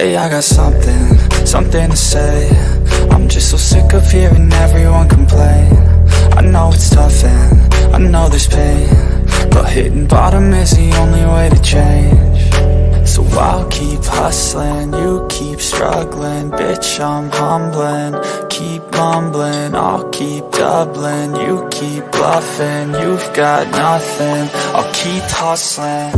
Hey, I got something to say. I'm just so sick of hearing everyone complain. I know it's tough and I know there's pain, but hitting bottom is the only way to change. So I'll keep hustling, you keep struggling. Bitch, I'm humbling, keep mumbling. I'll keep doubling, you keep bluffing. You've got nothing, I'll keep hustling.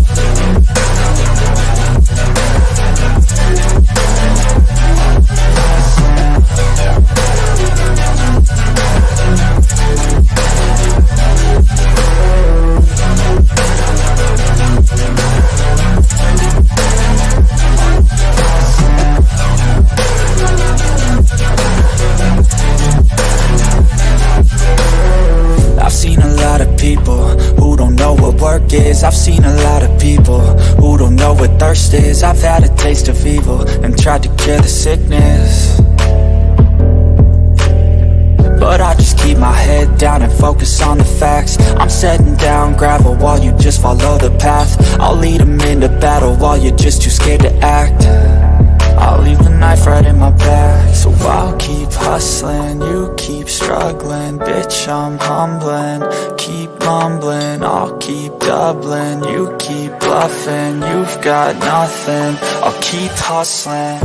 I've seen a lot of people who don't know what work is. I've seen a lot of people who don't know what thirst is. I've had a taste of evil and tried to cure the sickness, but I just keep my head down and focus on the facts. I'm setting down gravel while you just follow the path. I'll lead them into battle while you're just too scared to act. I'll leave the knife right in my back. So I'll keep hustling, you keep struggling. Bitch, I'm humbling, keep mumbling. I'll keep doubling, you keep bluffing. You've got nothing, I'll keep hustling.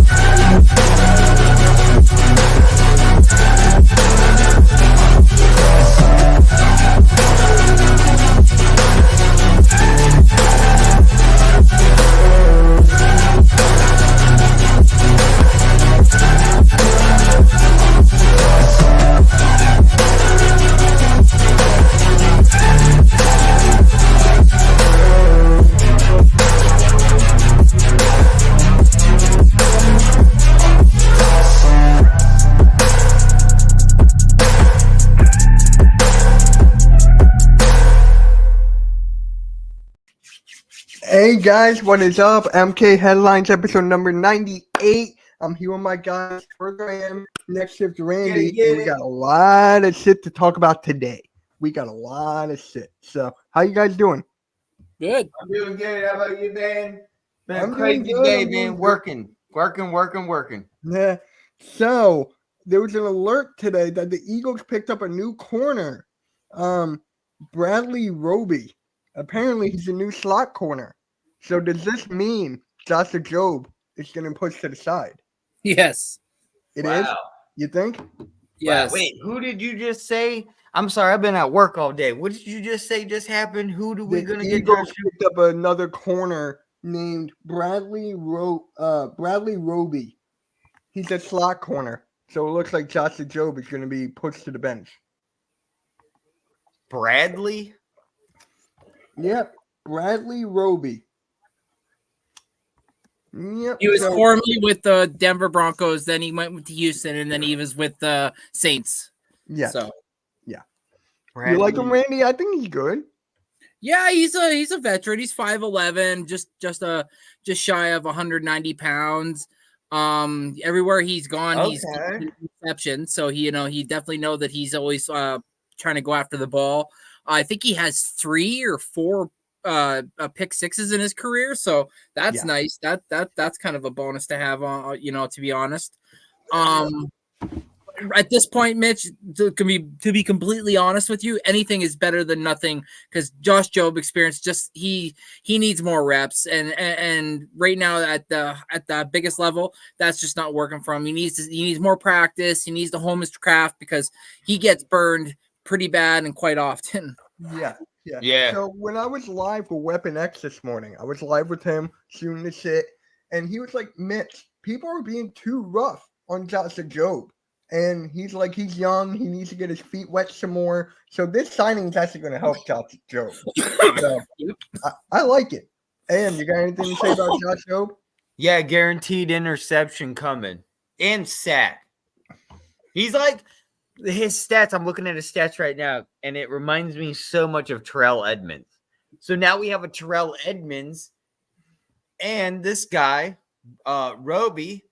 Hey guys, what is up? MK Headlines episode number 98. I'm here with my guys. First I am, next shift Randy. And we got a lot of shit to talk about today. We got a lot of shit. So, how you guys doing? Good. I'm doing good. How about you, man? Been I'm a crazy doing good. day, I'm doing man. good. Working. Yeah. So, there was an alert today that the Eagles picked up a new corner. Bradley Roby. Apparently, he's a new slot corner. So does this mean Joshua Jobe is going to push to the side? Yes. It is? You think? Yes. Wow. Wait, who did you just say? I'm sorry, I've been at work all day. What did you just say just happened? Who do we The gonna get? Eagles picked up another corner named Bradley Roby. He's a slot corner. So it looks like Joshua Jobe is going to be pushed to the bench. Bradley? Yep. Bradley Roby. Yep. He was formerly with the Denver Broncos, then he went with Houston, and then he was with the Saints. Yeah. So yeah. Bradley. You like him, Randy? I think he's good. yeah, he's a veteran. He's 5'11", just shy of 190 pounds. Everywhere he's gone, he's reception. So he definitely know that he's always trying to go after the ball. I think he has 3 or 4 pick sixes in his career, so that's nice. That's kind of a bonus to have on, to be honest. At this point, Mitch, to be completely honest with you, anything is better than nothing, because Josh Jobe experience, just he needs more reps, and right now at the biggest level, that's just not working for him. He needs more practice. He needs to hone his craft, because he gets burned pretty bad and quite often. Yeah. So when I was live for Weapon X this morning, I was live with him shooting the shit, and he was like, Mitch, people are being too rough on Joshua Jobe. And he's like, he's young, he needs to get his feet wet some more. So this signing is actually going to help Joshua Jobe. So I like it. And you got anything to say about Josh Jobe? Yeah, guaranteed interception coming. And sack. He's like, his stats, I'm looking at his stats right now, and it reminds me so much of Terrell Edmonds. So now we have a Terrell Edmonds and this guy, Roby.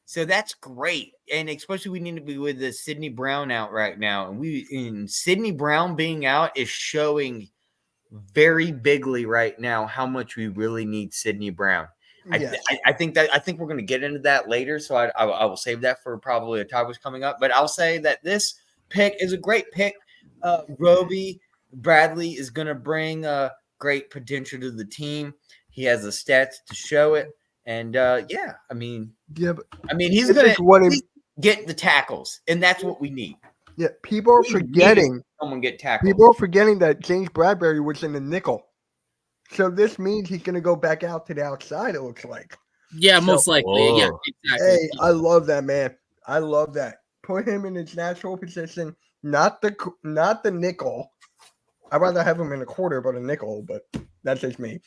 So that's great. And especially we need to be with the Sidney Brown out right now. And Sidney Brown being out is showing very bigly right now how much we really need Sidney Brown. I think we're going to get into that later, so I will save that for probably a topic coming up. But I'll say that this pick is a great pick. Roby Bradley is going to bring great potential to the team. He has the stats to show it, and he's going to get the tackles, and that's what we need. Yeah, people are forgetting someone get tackled. People are forgetting that James Bradbury was in the nickel. So this means he's going to go back out to the outside, it looks like. Yeah, most likely. Whoa. Yeah, exactly. Hey, I love that, man. I love that. Put him in his natural position, not the nickel. I'd rather have him in a quarter, but a nickel, but that's just me.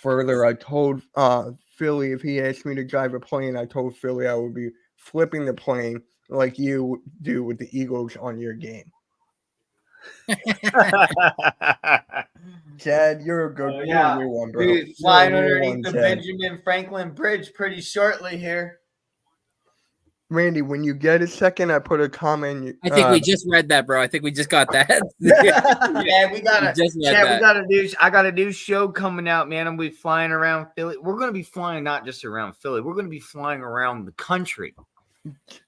Further, I told Philly if he asked me to drive a plane, I told Philly I would be flipping the plane like you do with the Eagles on your game. Chad, you're a good one, bro. Dude, flying underneath the Benjamin Franklin Bridge pretty shortly here. Randy, when you get a second, I put a comment. I think we just read that, bro. I think we just got that. Yeah, we got a new show coming out, man. I'm gonna be flying around Philly. We're gonna be flying not just around Philly. We're gonna be flying around the country.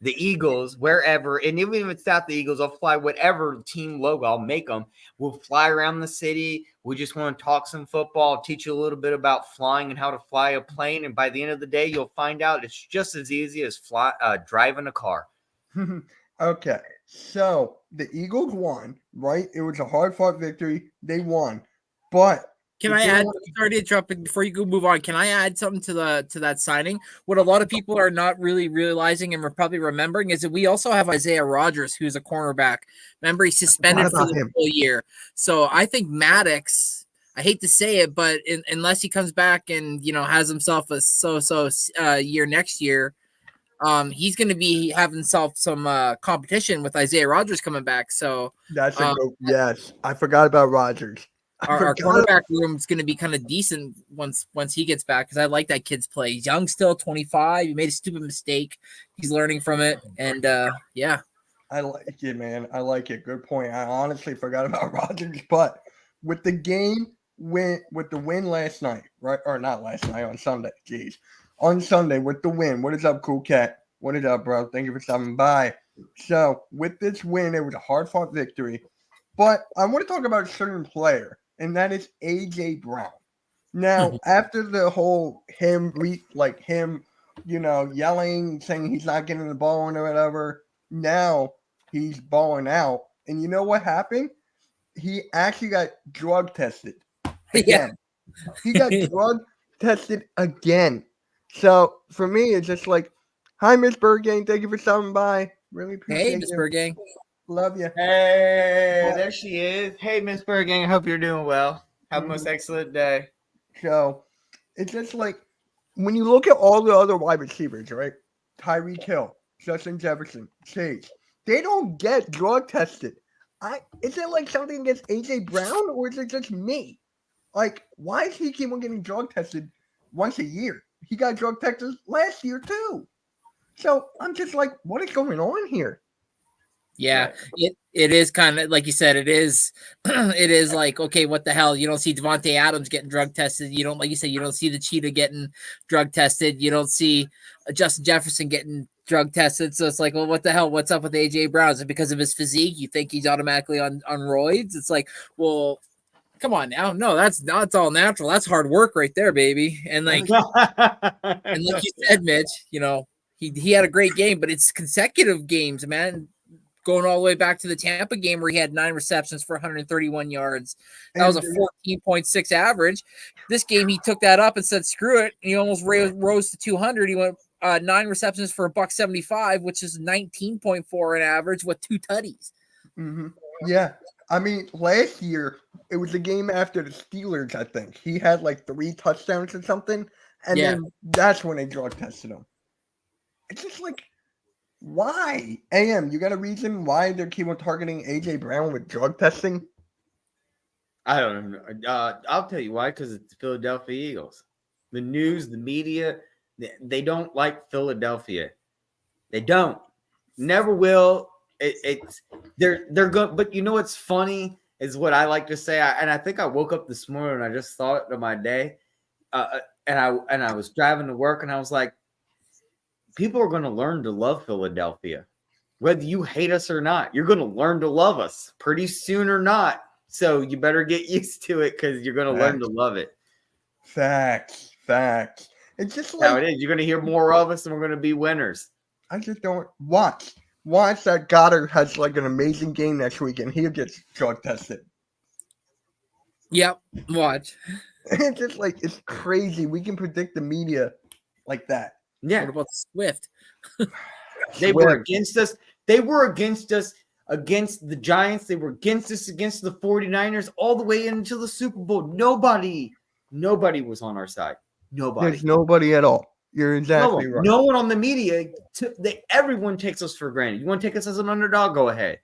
The Eagles, wherever, and even if it's not the Eagles, I'll fly whatever team logo. I'll make them. We'll fly around the city. We just want to talk some football, teach you a little bit about flying and how to fly a plane. And by the end of the day, you'll find out it's just as easy as driving a car. Okay, so the Eagles won, right? It was a hard-fought victory. They won, but can I add? Sorry to interrupt, but before you go move on, can I add something to that signing? What a lot of people are not really realizing and we're probably remembering is that we also have Isaiah Rodgers, who's a cornerback. Remember, he's suspended for the whole year. So I think Maddox, I hate to say it, but unless he comes back and has himself a so year next year, he's going to be having himself some competition with Isaiah Rodgers coming back. So that's yes, I forgot about Rodgers. Our cornerback room is going to be kind of decent once he gets back because I like that kid's play. He's young still, 25. He made a stupid mistake. He's learning from it, and yeah. I like it, man. I like it. Good point. I honestly forgot about Rodgers, but with the win last night, right? Or not last night, on Sunday. Jeez. On Sunday with the win. What is up, Cool Cat? What is up, bro? Thank you for stopping by. So with this win, it was a hard-fought victory, but I want to talk about a certain player. And that is A.J. Brown. Now, after the whole yelling, saying he's not getting the ball or whatever, now he's balling out. And you know what happened? He actually got drug tested again. Yeah. He got drug tested again. So, for me, it's just like, hi, Miss Bergang. Thank you for stopping by. Really appreciate it. Hey, Miss Bergang. Love you. Hey, there she is. Hey, Miss Bergang. I hope you're doing well. Have a most excellent day. So, it's just like, when you look at all the other wide receivers, right? Tyreek Hill, Justin Jefferson, Chase, they don't get drug tested. Is it like something against A.J. Brown, or is it just me? Like, why does he keep on getting drug tested once a year? He got drug tested last year, too. So, I'm just like, what is going on here? Yeah, it is kind of like you said. It is like, okay, what the hell? You don't see Devontae Adams getting drug tested. You don't, like you said, you don't see the cheetah getting drug tested. You don't see Justin Jefferson getting drug tested. So it's like, well, what the hell? What's up with AJ Brown? Is it because of his physique? You think he's automatically on roids? It's like, well, come on now. No, that's all natural. That's hard work right there, baby. And like, and like you said, Mitch, he had a great game, but it's consecutive games, man. Going all the way back to the Tampa game where he had 9 receptions for 131 yards. That was a 14.6 average. This game, he took that up and said, screw it. And he almost rose to 200. He went 9 receptions for $175, which is 19.4 an average with 2 tutties. Mm-hmm. Yeah. I mean, last year, it was the game after the Steelers, I think. He had like 3 touchdowns or something. And then that's when they drug tested him. It's just like, why? AM, you got a reason why they're keep on targeting A.J. Brown with drug testing? I don't know. I'll tell you why, because it's the Philadelphia Eagles. The news, the media, they don't like Philadelphia. They don't. Never will. They're good. But you know what's funny is what I like to say, and I think I woke up this morning and I just thought of my day. and I was driving to work, and I was like, people are going to learn to love Philadelphia, whether you hate us or not. You're going to learn to love us pretty soon or not. So you better get used to it because you're going to learn to love it. Facts. It's just like how it is. You're going to hear more of us, and we're going to be winners. I just don't watch that Goddard has like an amazing game next week, and he gets drug tested. Yep, watch. It's just like it's crazy. We can predict the media like that. Yeah. What about Swift? They were against us. They were against us against the Giants. They were against us against the 49ers all the way into the Super Bowl. Nobody was on our side. Nobody. There's nobody at all. You're exactly right. No one on the media. Everyone takes us for granted. You want to take us as an underdog? Go ahead.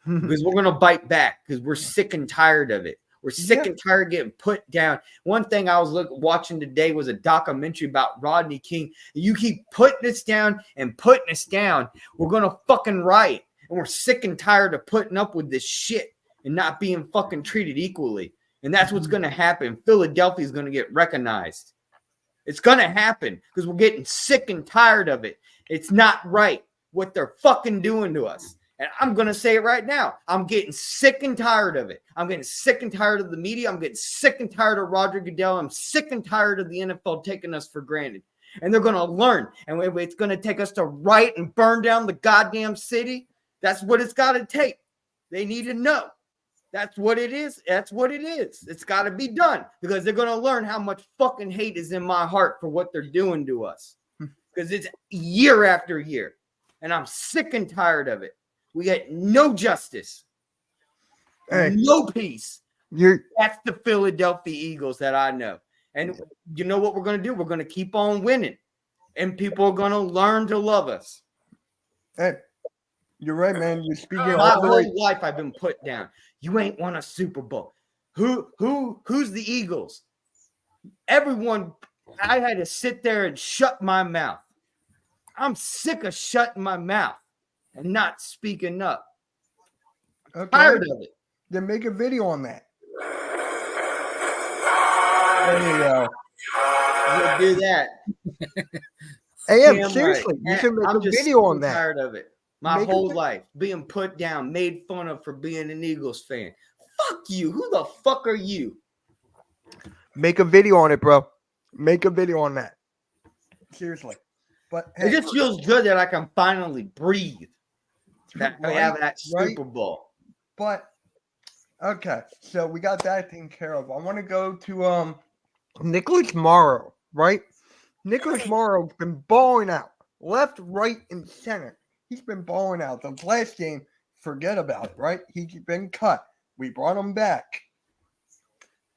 Because we're going to bite back because we're sick and tired of it. We're sick and tired of getting put down. One thing I was watching today was a documentary about Rodney King. You keep putting us down and putting us down, we're going to fucking riot. And we're sick and tired of putting up with this shit and not being fucking treated equally. And that's what's going to happen. Philadelphia is going to get recognized. It's going to happen because we're getting sick and tired of it. It's not right what they're fucking doing to us. And I'm going to say it right now. I'm getting sick and tired of it. I'm getting sick and tired of the media. I'm getting sick and tired of Roger Goodell. I'm sick and tired of the NFL taking us for granted. And they're going to learn. And it's going to take us to riot and burn down the goddamn city. That's what it's got to take. They need to know. That's what it is. That's what it is. It's got to be done because they're going to learn how much fucking hate is in my heart for what they're doing to us. Because it's year after year. And I'm sick and tired of it. We get no justice, no peace. That's the Philadelphia Eagles that I know. And you know what we're going to do? We're going to keep on winning. And people are going to learn to love us. Hey, you're right, man. You're speaking my whole life I've been put down. You ain't won a Super Bowl. Who's the Eagles? Everyone, I had to sit there and shut my mouth. I'm sick of shutting my mouth and not speaking up. Okay. Tired of it. Then make a video on that. There you go. We'll do that. Hey, seriously, right. You can make a video on that. I'm tired of it. My whole life being put down, made fun of for being an Eagles fan. Fuck you. Who the fuck are you? Make a video on it, bro. Make a video on that. Seriously. But hey, it just feels good that I can finally breathe. That we have that Super Bowl. But okay, so we got that taken care of. I want to go to Nicholas Morrow, right? Nicholas Morrow's been balling out left, right, and center. He's been balling out. The last game, forget about it, right? He's been cut. We brought him back.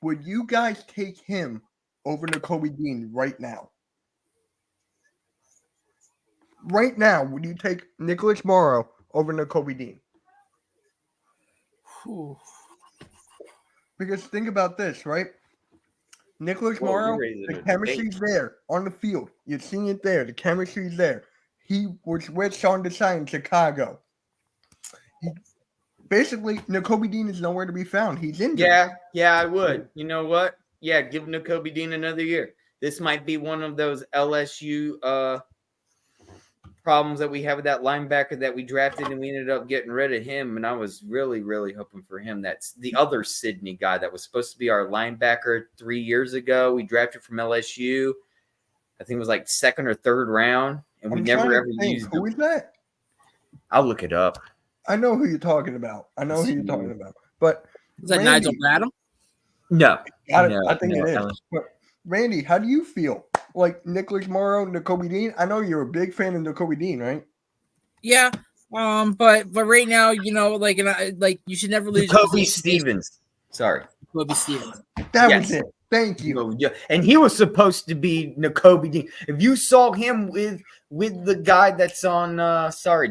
Would you guys take him over Nakobe Dean right now? Right now, would you take Nicholas Morrow over Nakobe Dean? Because think about this, right? Nicholas Morrow, the chemistry's there on the field. You're seeing it there. The chemistry's there. He was with Sean Desai in Chicago. Basically, Nakobe Dean is nowhere to be found. He's injured. Yeah, I would. You know what? Yeah, give Nakobe Dean another year. This might be one of those LSU problems that we have with that linebacker that we drafted, and we ended up getting rid of him. And I was really, really hoping for him. That's the other Sydney guy that was supposed to be our linebacker 3 years ago. We drafted from LSU. I think it was like second or third round, and we never ever used him. Who is that? I'll look it up. I know who you're talking about. But is that Nigel Bradham? No. I think it is. But Randy, how do you feel? Like Nicholas Morrow, Nakobe Dean? I know you're a big fan of Nakobe Dean, right? Yeah. But right now, you know, like you should never lose. Nakobe Stevens. Sorry. Nakobe Stevens. That was it. Thank you. Yeah. And he was supposed to be Nakobe Dean. If you saw him with the guy that's on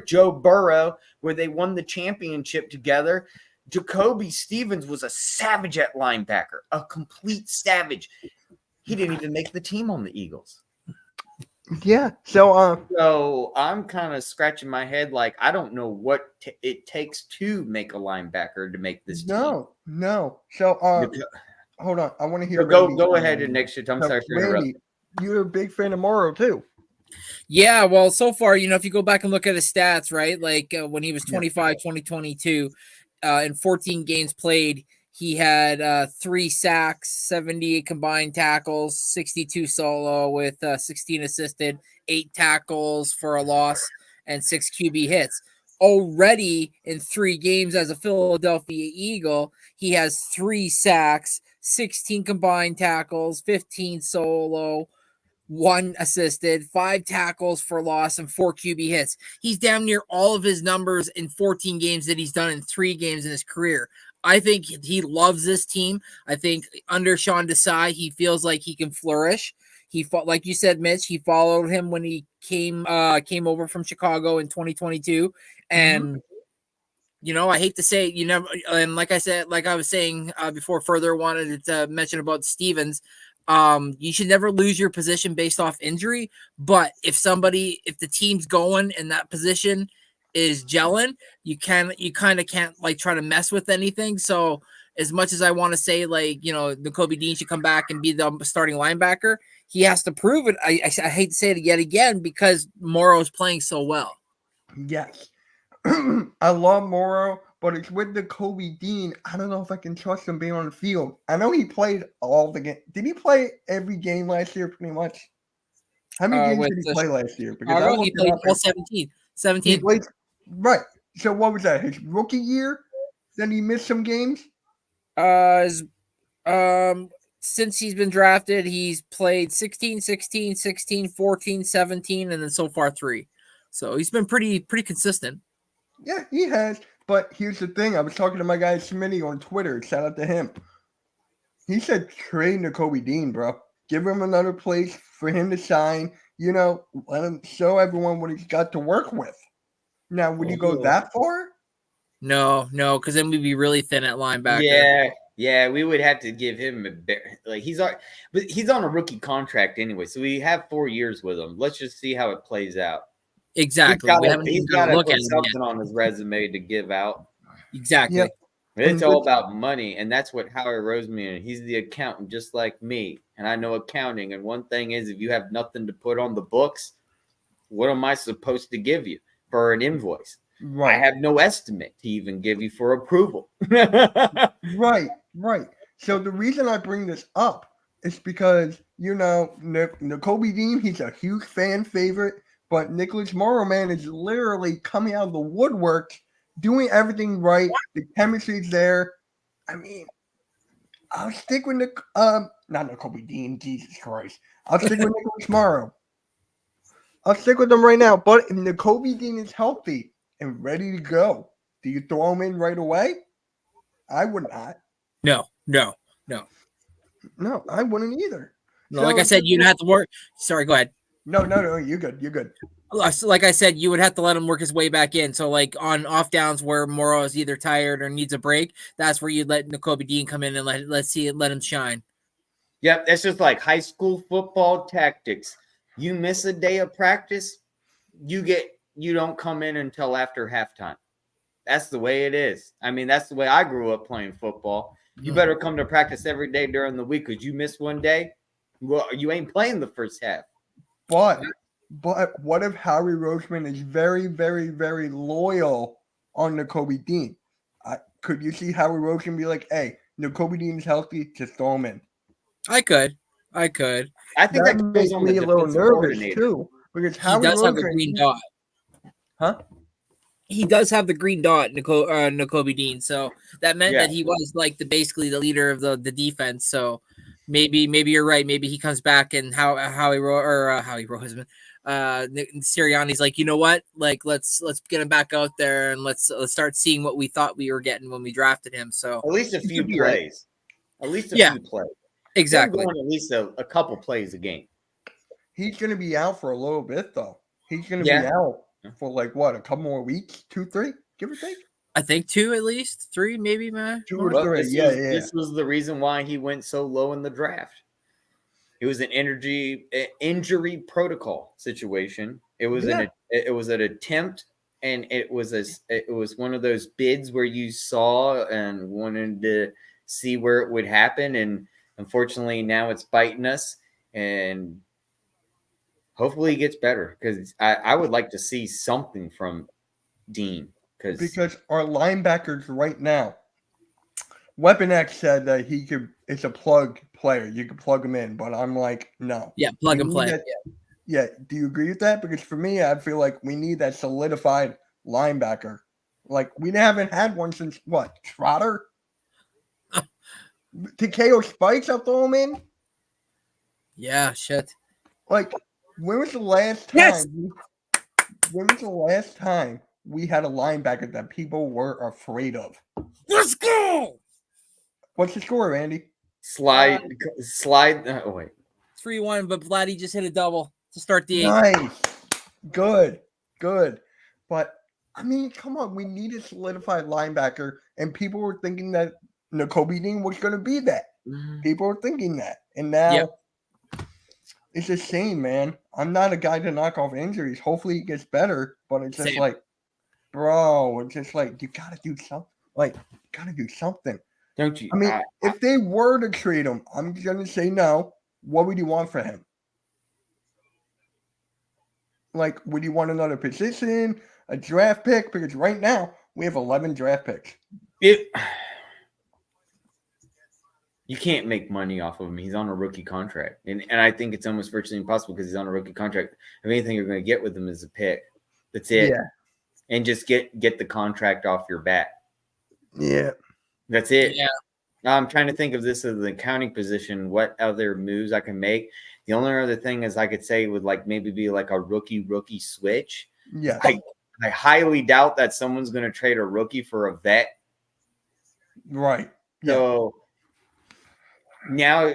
Joe Burrow, where they won the championship together, Jacoby Stevens was a savage at linebacker, a complete savage. He didn't even make the team on the Eagles. Yeah. So I'm kind of scratching my head like I don't know what it takes to make a linebacker to make this team. No. So hold on. I want to hear. Go ahead and next shit. I'm sorry for interrupting. You're a big fan of Morrow too. Yeah, well, so far, if you go back and look at his stats, right? Like when he was 25, 2022, in 14 games played, he had 3 sacks, 78 combined tackles, 62 solo with 16 assisted, 8 tackles for a loss, and 6 QB hits. Already in 3 games as a Philadelphia Eagle, he has 3 sacks, 16 combined tackles, 15 solo, 1 assisted, 5 tackles for loss, and 4 QB hits. He's damn near all of his numbers in 14 games that he's done in 3 games in his career. I think he loves this team. I think under Sean Desai, he feels like he can flourish. Like you said, Mitch, he followed him when he came over from Chicago in 2022. And, I hate to say it, and like I was saying before further, wanted to mention about Stevens. You should never lose your position based off injury, but if the team's going in that position is gelling, you kind of can't like try to mess with anything. So as much as I want to say Nakobe Dean should come back and be the starting linebacker, he has to prove it. I hate to say it yet again because Morrow's playing so well. Yes. I love Morrow, but it's with Nakobe Dean. I don't know if I can trust him being on the field. I know he played all the game. Did he play every game last year pretty much? How many games did he play last year? Because he played all 17. 17. Right. So what was that? His rookie year? Then he missed some games? Since he's been drafted, he's played 16, 16, 16, 14, 17, and then so far 3. So he's been pretty consistent. Yeah, he has. But here's the thing. I was talking to my guy Smitty on Twitter. Shout out to him. He said trade Nakobe Dean, bro. Give him another place for him to shine. Let him show everyone what he's got to work with. Now, would you go that far? No, because then we'd be really thin at linebacker. Yeah, we would have to give him but he's on a rookie contract anyway, so we have 4 years with him. Let's just see how it plays out. Exactly. He's got to put something on his resume to give out. Exactly. Yep. It's all about money, and that's what Howie Roseman is. He's the accountant, just like me, and I know accounting. And one thing is, if you have nothing to put on the books, what am I supposed to give you for an invoice? Right. I have no estimate to even give you for approval. Right. So the reason I bring this up is because, Nakobe Dean, he's a huge fan favorite, but Nicholas Morrow, man, is literally coming out of the woodwork, doing everything right. The chemistry's there. I mean, I'll stick with not Nakobe Dean, Jesus Christ. I'll stick with Nicholas Morrow. I'll stick with him right now. But if Nakobe Dean is healthy and ready to go, do you throw him in right away? I would not. No, I wouldn't either. No, like I said, you'd have to work. Sorry, go ahead. No, you're good. Like I said, you would have to let him work his way back in. So, like on off downs where Morrow is either tired or needs a break, that's where you'd let Nakobe Dean come in and let him shine. Yep, that's just like high school football tactics. You miss a day of practice, you don't come in until after halftime. That's the way it is. I mean, that's the way I grew up playing football. You better come to practice every day during the week because you miss one day, well, you ain't playing the first half. But what if Howie Roseman is very, very, very loyal on Nakobe Dean? Could you see Howie Roseman be like, hey, Nakobe Dean's healthy, just throw him in? I could. I think that makes me a little nervous too, because Howie does Roseman have the green dot. Huh? He does have the green dot, Nakobe Dean. So that meant that he was like basically the leader of the defense. So maybe you're right. Maybe he comes back and Howie Roseman, Sirianni's like, you know what? Like let's get him back out there and let's start seeing what we thought we were getting when we drafted him. So at least a few plays. At least a few plays. Exactly. Going at least a couple plays a game. He's going to be out for a little bit though. He's going to be out for like what, a couple more weeks, 2, 3, give or take. I think 2 at least, 3 maybe, man. 2 or 3. This was the reason why he went so low in the draft. It was an injury protocol situation. It was it was an attempt, and it was one of those bids where you saw and wanted to see where it would happen. And unfortunately, now it's biting us. And hopefully he gets better, because I would like to see something from Dean. Because our linebackers right now, Weapon X said that it's a plug player. You can plug him in, but I'm like, no. Yeah, plug and play. Yeah. Do you agree with that? Because for me, I feel like we need that solidified linebacker. Like, we haven't had one since what? Trotter? TKO Spikes, I'll throw him in. Yeah, shit. Like, when was the last time? Yes! When was the last time we had a linebacker that people were afraid of? Let's go! What's the score, Randy? Slide. Oh, wait. 3-1, but Vladdy just hit a double to start the 8th. Nice. Good. But, I mean, come on. We need a solidified linebacker, and people were thinking that Nakobe Dean was going to be that. Mm-hmm. People were thinking that. And now it's a shame, man. I'm not a guy to knock off injuries. Hopefully he gets better, but it's just like, bro, it's just like, you got to do something. Like, you got to do something. Don't you? I mean, if they were to trade him, I'm going to say no. What would you want for him? Like, would you want another position, a draft pick? Because right now, we have 11 draft picks. You can't make money off of him. He's on a rookie contract. And I think it's almost virtually impossible because he's on a rookie contract. If anything you're going to get with him is a pick. That's it. Yeah. And just get the contract off your back. Yeah. That's it. Yeah. I'm trying to think of this as the accounting position, what other moves I can make. The only other thing is I could say would like maybe be like a rookie switch. Yeah. I highly doubt that someone's going to trade a rookie for a vet. Right. So now,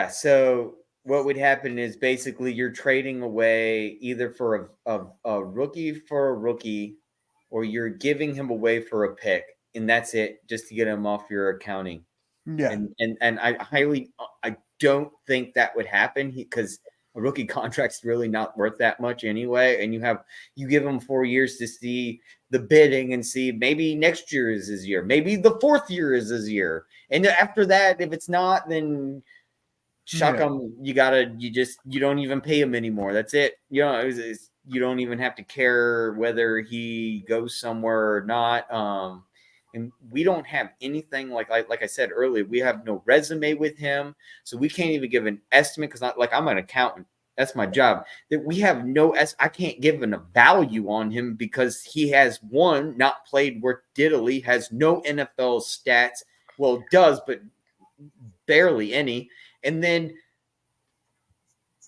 so what would happen is basically you're trading away either for a rookie for a rookie, or you're giving him away for a pick, and that's it, just to get him off your accounting. Yeah. And I don't think that would happen, because a rookie contract's really not worth that much anyway. And you give him 4 years to see the bidding and see maybe next year is his year, maybe the 4th year is his year. And after that, if it's not, then shuck him. You don't even pay him anymore. That's it. You know, you don't even have to care whether he goes somewhere or not. And we don't have anything like I said earlier, we have no resume with him. So we can't even give an estimate, because I'm an accountant. That's my job. That we have I can't give a value on him, because he has not played worth diddly, has no NFL stats. Well, does, but barely any. And then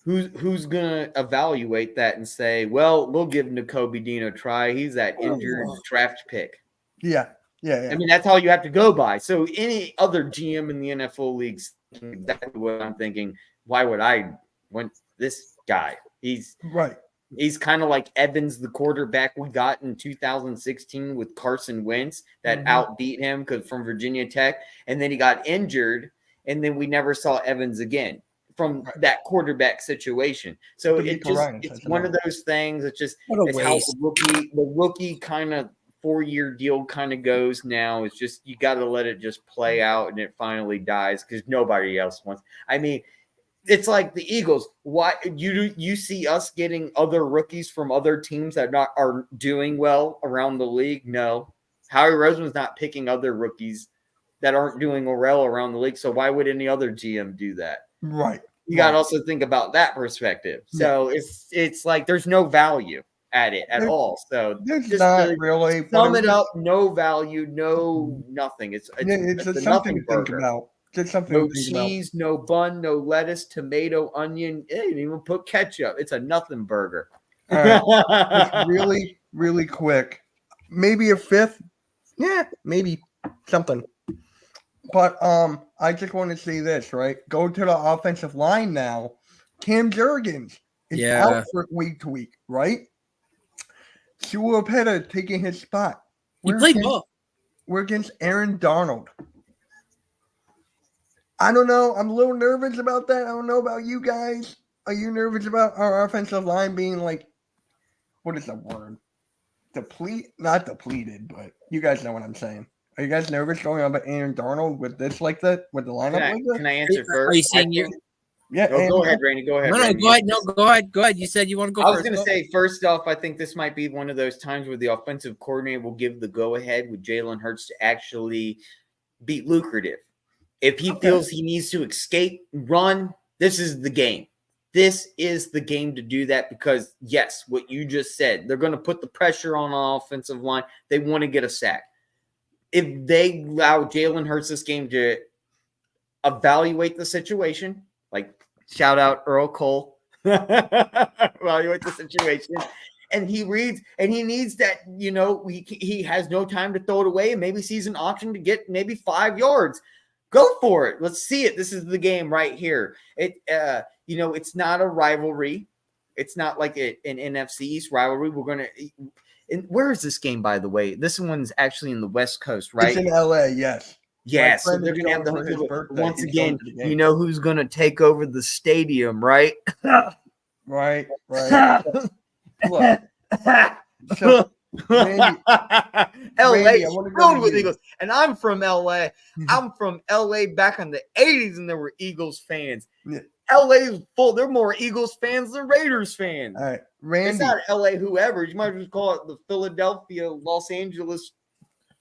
who's gonna evaluate that and say, well, we'll give Nakobe Dean a try. He's that injured draft pick. Yeah. Yeah. I mean, that's all you have to go by. So any other GM in the NFL leagues, exactly what I'm thinking. Why would I want this guy? He's right. He's kind of like Evans, the quarterback we got in 2016 with Carson Wentz that outbeat him from Virginia Tech. And then he got injured, and then we never saw Evans again from that quarterback situation. So it's one of those things. It's just it's how the rookie kind of 4-year deal kind of goes now. It's just, you got to let it just play out, and it finally dies because nobody else wants. I mean, it's like the Eagles. Why you see us getting other rookies from other teams that are doing well around the league? No, Howie Roseman's not picking other rookies that aren't doing well around the league. So why would any other GM do that? Right. You got to also think about that perspective. So it's like there's no value at it at all. So there's not really sum it up. No value, no nothing. It's a something nothing to think about. Just something no to think cheese, about. no bun, no lettuce, tomato, onion. They didn't even put ketchup. It's a nothing burger. All right. Just really, really quick. Maybe a fifth. Yeah, maybe something. But I just want to say this, right? Go to the offensive line now. Cam Jurgens is out for week to week, right? Sua Opeta taking his spot. He played well. We're against Aaron Donald. I don't know. I'm a little nervous about that. I don't know about you guys. Are you nervous about our offensive line being like, what is the word? Not depleted, but you guys know what I'm saying. Are you guys nervous going up at Aaron Darnold with this like that? With the lineup like that? Can I answer first? Are you saying you're? Yeah. Go ahead, Randy. Go ahead. No, Randy. go ahead. No, go ahead. Go ahead. You said you want to go I was first. going to say, first off, I think this might be one of those times where the offensive coordinator will give the go-ahead with Jalen Hurts to actually be lucrative. If he feels he needs to escape, run, this is the game. This is the game to do that because, yes, what you just said, they're going to put the pressure on the offensive line. They want to get a sack. If they allow Jalen Hurts this game to evaluate the situation, like shout out Earl Cole, evaluate the situation, and he reads and he needs that, he has no time to throw it away and maybe sees an option to get maybe 5 yards. Go for it. Let's see it. This is the game right here. It's not a rivalry. It's not like an NFC East rivalry. We're going to – and where is this game, by the way? This one's actually in the West Coast, right? It's in L.A., yes. Yes. So they're going to have once again, you know who's going to take over the stadium, right? Right. Look. So, Randy, LA is filled with Eagles, and I'm from LA. I'm from LA back in the 80s, and there were Eagles fans. Yeah. LA is full. They're more Eagles fans than Raiders fans. All right, Randy. It's not LA whoever. You might just call it the Philadelphia, Los Angeles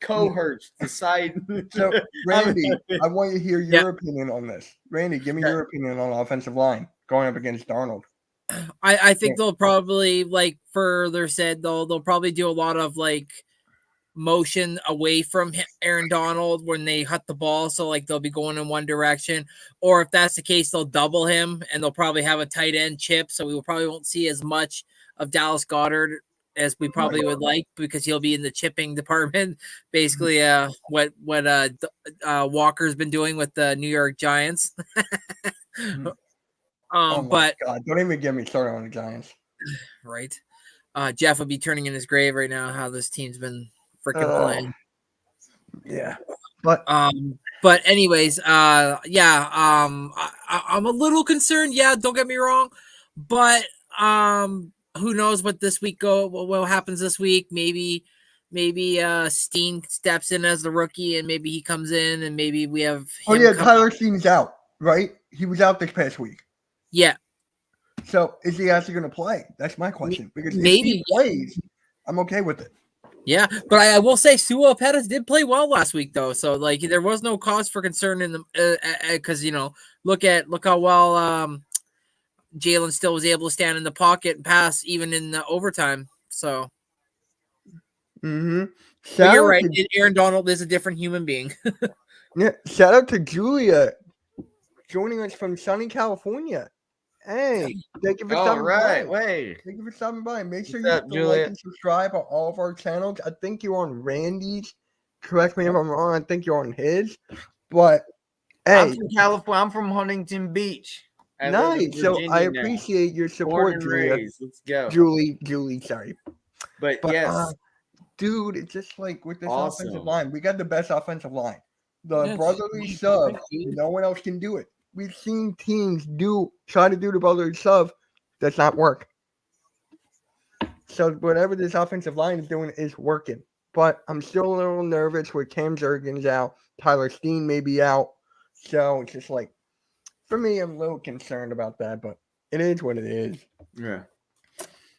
cohorts. Decide. So, Randy, I want you to hear your opinion on this. Randy, give me your opinion on offensive line going up against Darnold. I think they'll probably, like further said, they'll probably do a lot of like motion away from Aaron Donald when they hut the ball. So like they'll be going in one direction, or if that's the case, they'll double him and they'll probably have a tight end chip. So we probably won't see as much of Dallas Goedert as we probably would like because he'll be in the chipping department. Basically, what Walker's been doing with the New York Giants. But God, don't even get me started on the Giants. Right. Jeff would be turning in his grave right now how this team's been freaking playing. Yeah. But anyways, I'm a little concerned. Yeah, don't get me wrong. But who knows what happens this week? Maybe Steen steps in as the rookie and maybe he comes in and maybe we have Tyler Steen's out, right? He was out this past week. Yeah. So is he actually going to play? That's my question. Because maybe if he plays, I'm okay with it. Yeah, but I will say Sua Pettis did play well last week though, so like there was no cause for concern in the because look how well Jalen still was able to stand in the pocket and pass even in the overtime. So. You're right. Aaron Donald is a different human being. Yeah. Shout out to Julia joining us from sunny California. Hey, thank you for stopping by. Thank you for stopping by. Make sure you like and subscribe on all of our channels. I think you're on Randy's. Correct me if I'm wrong. I think you're on his. But hey, I'm from California. I'm from Huntington Beach. Nice. So I appreciate your support, Julia. Let's go, Julie. Sorry, but yes, dude. It's just like with this offensive line, we got the best offensive line. The brotherly shove. No one else can do it. We've seen teams try to do the brotherly shove. Does not work. So whatever this offensive line is doing is working. But I'm still a little nervous with Cam Jurgens out. Tyler Steen may be out. So it's just like, for me, I'm a little concerned about that. But it is what it is. Yeah.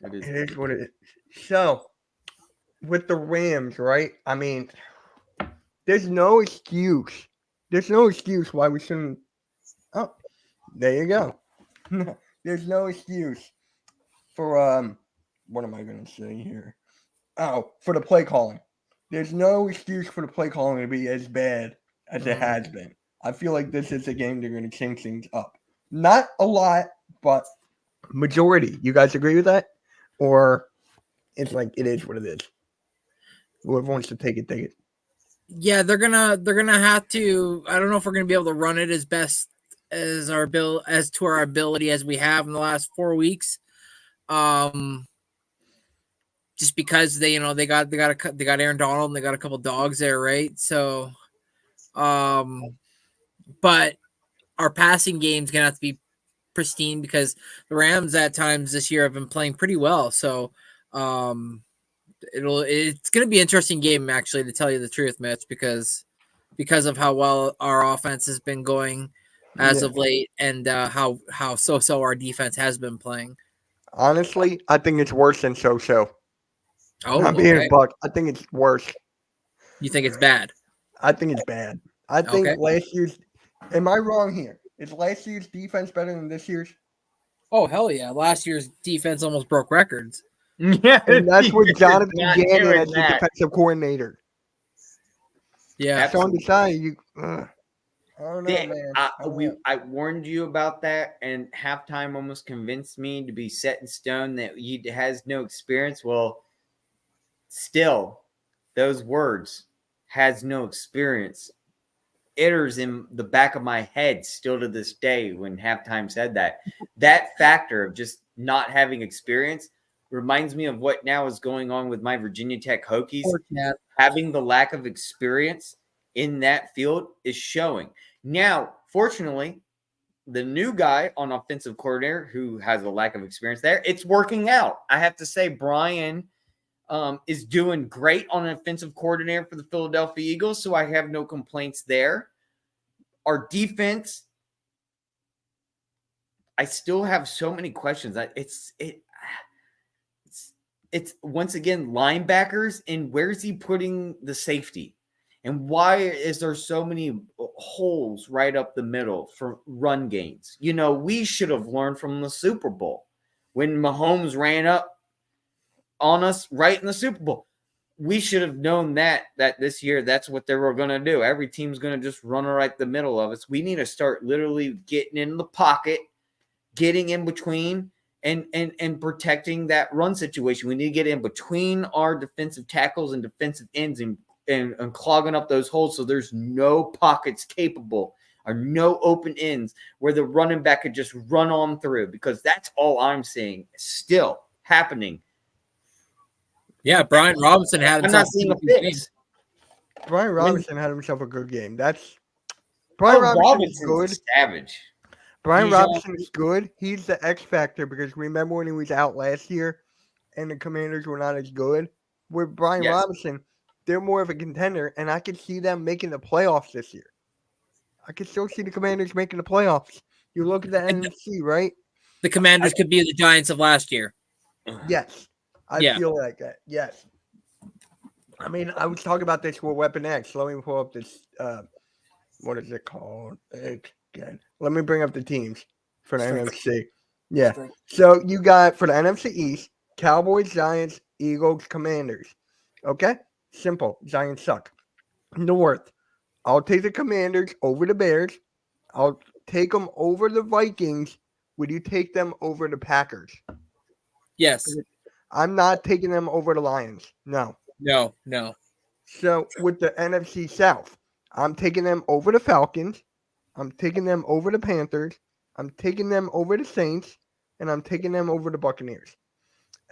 It is what it is. So with the Rams, right? I mean, there's no excuse. There's no excuse why we shouldn't. Oh, there you go. There's no excuse for what am I going to say here? Oh, for the play calling. There's no excuse for the play calling to be as bad as it has been. I feel like this is a game they're going to change things up. Not a lot, but majority. You guys agree with that? Or it's like it is what it is. Whoever wants to take it, take it. Yeah, they're gonna have to. I don't know if we're gonna be able to run it as best as our ability as we have in the last 4 weeks. Just because they got Aaron Donald and they got a couple dogs there, right? So, but our passing game's gonna have to be pristine because the Rams at times this year have been playing pretty well. So, It's going to be an interesting game, actually, to tell you the truth, Mitch, because of how well our offense has been going as of late, and how so our defense has been playing. Honestly, I think it's worse than so. Oh, I'm being buck. I think it's worse. You think it's bad? I think it's bad. I think last year's. Am I wrong here? Is last year's defense better than this year's? Oh, hell yeah! Last year's defense almost broke records. Yeah, and that's with Jonathan Gannon as the defensive coordinator. Yeah, Sean Desai, I don't know, man. I warned you about that, and halftime almost convinced me to be set in stone that he has no experience. Well, still, those words, has no experience, enters in the back of my head still to this day when halftime said that. That factor of just not having experience reminds me of what now is going on with my Virginia Tech Hokies. Having the lack of experience in that field is showing. Now, fortunately, the new guy on offensive coordinator who has a lack of experience there, it's working out. I have to say, Brian is doing great on an offensive coordinator for the Philadelphia Eagles, so I have no complaints there. Our defense, I still have so many questions. It's once again linebackers, and where's he putting the safety? And why is there so many holes right up the middle for run gains? You know, we should have learned from the Super Bowl when Mahomes ran up on us right in the Super Bowl. We should have known that this year that's what they were going to do. Every team's going to just run right the middle of us. We need to start literally getting in the pocket, getting in between, and protecting that run situation. We need to get in between our defensive tackles and defensive ends and clogging up those holes so there's no pockets capable or no open ends where the running back could just run on through, because that's all I'm seeing still happening. Yeah, Brian Robinson had himself. I'm not seeing a fix. Brian Robinson had himself a good game. Brian Robinson's good. Savage. Brian Robinson's good. He's the X factor, because remember when he was out last year and the Commanders were not as good? With Brian Robinson, they're more of a contender, and I could see them making the playoffs this year. I could still see the Commanders making the playoffs. You look at the NFC, right? The Commanders could be the Giants of last year. Yes. I feel like that. Yes. I mean, I was talking about this with Weapon X. Let me pull up this. What is it called again? Let me bring up the teams for the NFC. Yeah. So you got for the NFC East, Cowboys, Giants, Eagles, Commanders. Okay? Simple. Giants suck. North, I'll take the Commanders over the Bears. I'll take them over the Vikings. Would you take them over the Packers? Yes. I'm not taking them over the Lions. No. So with the NFC South, I'm taking them over the Falcons. I'm taking them over the Panthers. I'm taking them over the Saints. And I'm taking them over the Buccaneers.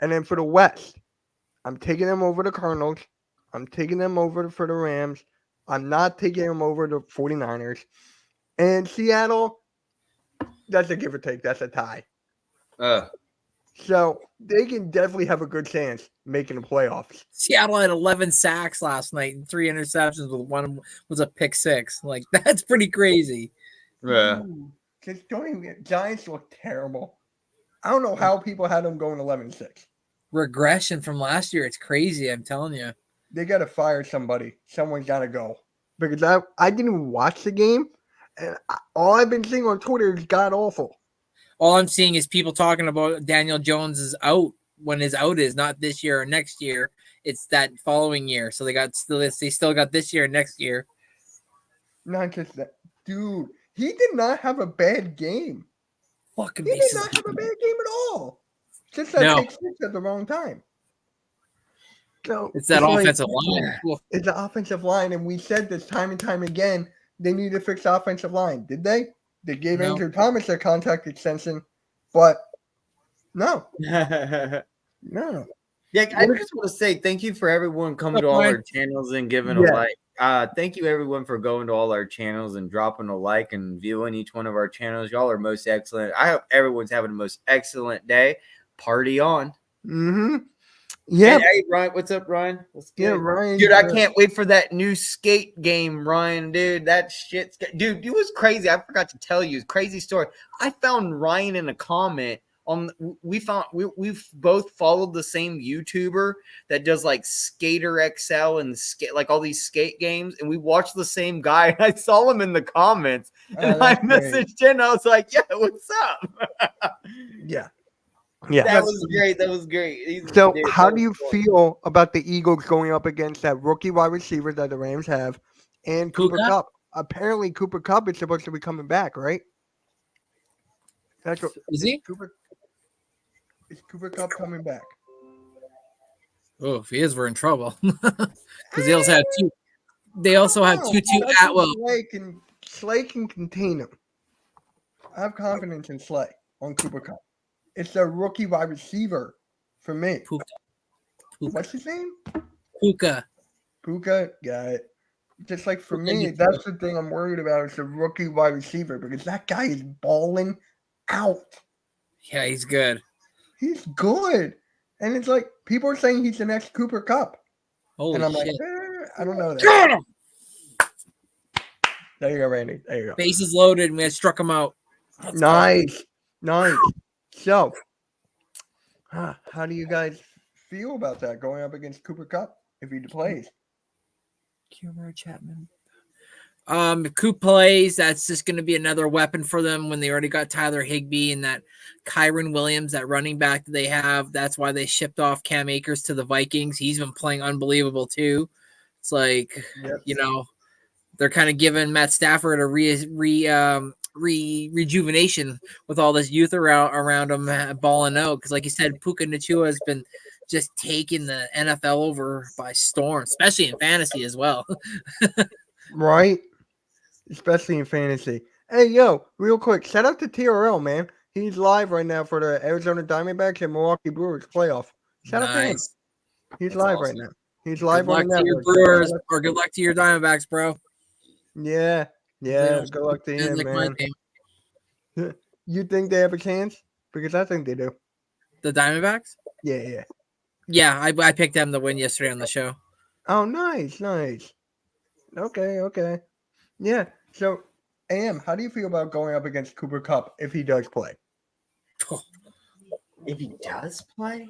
And then for the West, I'm taking them over the Cardinals. I'm taking them over for the Rams. I'm not taking them over the 49ers. And Seattle, that's a give or take. That's a tie. So they can definitely have a good chance making the playoffs. Seattle had 11 sacks last night and 3 interceptions, with one was a pick six. Like, that's pretty crazy. Yeah. Just don't even. Giants look terrible. I don't know how people had them going 11-6. Regression from last year. It's crazy. I'm telling you. They got to fire somebody. Someone's got to go. Because I didn't even watch the game. And all I've been seeing on Twitter is god awful. All I'm seeing is people talking about Daniel Jones is out, when his out is not this year or next year. It's that following year. So they still got this year and next year. Not just that. Dude, he did not have a bad game. Fucking he did not have a bad game at all. Just that take six at the wrong time. So it's that offensive line. It's the offensive line, and we said this time and time again. They need to fix the offensive line. Did they? They gave Andrew Thomas a contract extension, but no. No. Yeah, I just want to say thank you for everyone coming to all our channels and giving a like. Thank you, everyone, for going to all our channels and dropping a like and viewing each one of our channels. Y'all are most excellent. I hope everyone's having the most excellent day. Party on. Mm-hmm. Yeah. And, hey, Ryan, what's up, Ryan? What's good? Yeah, Ryan. Dude, I can't wait for that new skate game, Ryan. Dude, that shit's dude. It was crazy. I forgot to tell you, crazy story. I found Ryan in a comment on. We've both followed the same YouTuber that does like Skater XL and skate like all these skate games, and we watched the same guy. And I saw him in the comments, and I messaged him. I was like, "Yeah, what's up?" Yeah. Yeah, that was great. That was great. So, how do you feel about the Eagles going up against that rookie wide receiver that the Rams have and Cooper Kupp? Apparently, Cooper Kupp is supposed to be coming back, right? Is he? Is Cooper Kupp coming back? Oh, if he is, we're in trouble. Because they also have Tutu Atwell. Slay can contain him. I have confidence in Slay on Cooper Kupp. It's a rookie wide receiver for me. Puka. What's his name? Puka. Got it. Just like for me, that's the thing I'm worried about. It's a rookie wide receiver because that guy is balling out. Yeah, he's good. He's good. And it's like people are saying he's the next Cooper Kupp. Holy and I'm shit. like, I don't know that. Got him! There you go, Randy. There you go. Bases loaded, and we had struck him out. Nice. So, how do you guys feel about that going up against Cooper Kupp if he plays? Chapman. Coop plays. That's just going to be another weapon for them when they already got Tyler Higbee and that Kyron Williams, that running back that they have. That's why they shipped off Cam Akers to the Vikings. He's been playing unbelievable too. It's like, they're kind of giving Matt Stafford a rejuvenation with all this youth around him balling out. Because like you said, Puka Nacua has been just taking the NFL over by storm, especially in fantasy as well. Right. Especially in fantasy. Hey, yo, real quick, shout out to TRL, man. He's live right now for the Arizona Diamondbacks and Milwaukee Brewers playoff. Shout out to him. He's live right now. He's live on the network. Good luck to your Brewers, or good luck to your Diamondbacks, bro. Yeah. Good luck to him, man. You think they have a chance? Because I think they do. The Diamondbacks? Yeah. Yeah, I picked them to win yesterday on the show. Oh, nice. Okay. Yeah. So, Am, how do you feel about going up against Cooper Kupp if he does play? If he does play?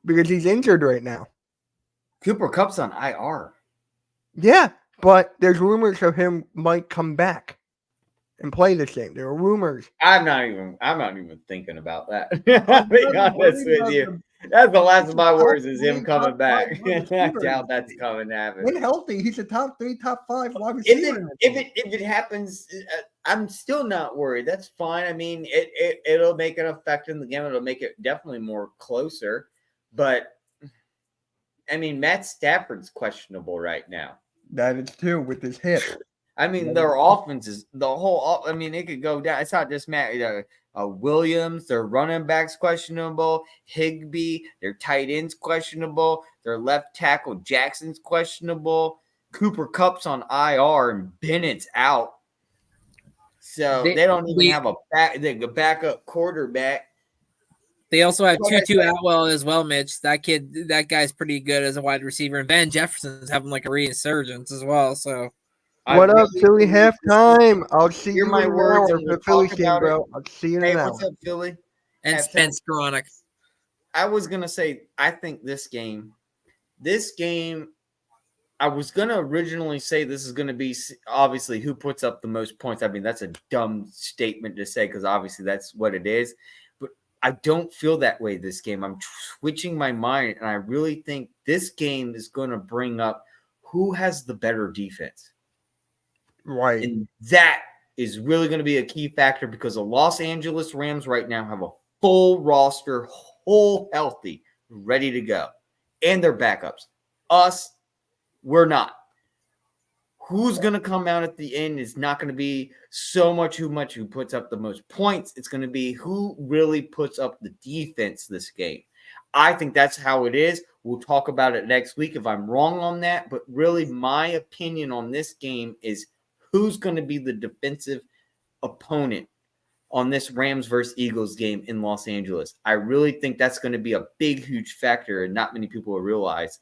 Because he's injured right now. Cooper Kupp's on IR. Yeah, but there's rumors of him might come back and play this game. There are rumors. I'm not even thinking about that. I'll be honest with you. That's the last of my words is him coming back. I doubt that's coming to happen. When healthy, he's a top 3, top 5 wide receiver. If it happens, I'm still not worried. That's fine. I mean, it'll make an effect in the game. It'll make it definitely more closer. But I mean, Matt Stafford's questionable right now. That is too with his hip. I mean, their offense is it could go down. It's not just Matt. Williams, their running backs questionable. Higbee, their tight ends questionable. Their left tackle Jackson's questionable. Cooper Kupp's on IR and Bennett's out. So they don't even have a backup quarterback. They also have Tutu Atwell as well, Mitch. That guy's pretty good as a wide receiver. And Van Jefferson's having like a resurgence as well. So what up, Philly? Halftime. I'll see you in an hour for the Philly team, bro. I'll see you in an hour. What's up, Philly? And Spence Chronic. I was gonna say, I think this game, I was gonna originally say this is gonna be obviously who puts up the most points. I mean, that's a dumb statement to say because obviously that's what it is. But I don't feel that way this game. I'm switching my mind, and I really think this game is gonna bring up who has the better defense. Right. And that is really going to be a key factor because the Los Angeles Rams right now have a full roster, whole healthy, ready to go. And their backups. Us, we're not. Who's going to come out at the end is not going to be so much who puts up the most points. It's going to be who really puts up the defense this game. I think that's how it is. We'll talk about it next week if I'm wrong on that. But really, my opinion on this game is who's going to be the defensive opponent on this Rams versus Eagles game in Los Angeles. I really think that's going to be a big, huge factor, and not many people will realize